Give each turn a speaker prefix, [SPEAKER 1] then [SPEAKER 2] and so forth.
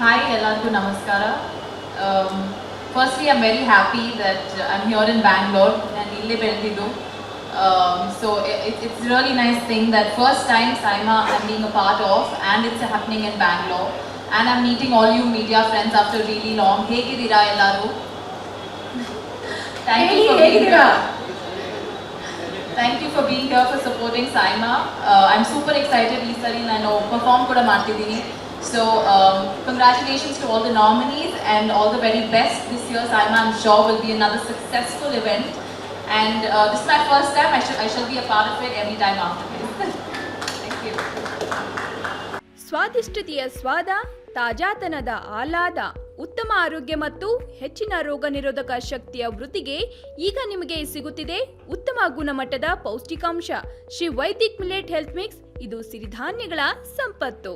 [SPEAKER 1] Hi, Ellarku Namaskara. Firstly, I'm very happy that I'm here in Bangalore and Ille Beltidu. So it's a really nice thing that first time Saima I'm being a part of, and it's happening in Bangalore. And I'm meeting all you media friends after really long. Hegidira ellaru? Thank you for being here. Thank you for being here for supporting Saima. I'm super excited. Ee sari nanu perform kuda ಮಾಡ್ತಿದ್ದೀನಿ. So congratulations to all the nominees and all the very best this year. Saima, I'm sure, will be another successful event. And this is my first time. I shall be a part of it every time after this. Thank you.
[SPEAKER 2] ಸ್ವಾದಿಷ್ಟತೆಯ ಸ್ವಾದ, ತಾಜಾತನದ ಆಹ್ಲಾದ, ಉತ್ತಮ ಆರೋಗ್ಯ ಮತ್ತು ಹೆಚ್ಚಿನ ರೋಗ ನಿರೋಧಕ ಶಕ್ತಿಯ ವೃದ್ಧಿಗೆ ಈಗ ನಿಮಗೆ ಸಿಗುತ್ತಿದೆ ಉತ್ತಮ ಗುಣಮಟ್ಟದ ಪೌಷ್ಟಿಕಾಂಶ. Shri Vaidik millet health mix, ಇದು ಸಿರಿಧಾನ್ಯಗಳ ಸಂಪತ್ತು.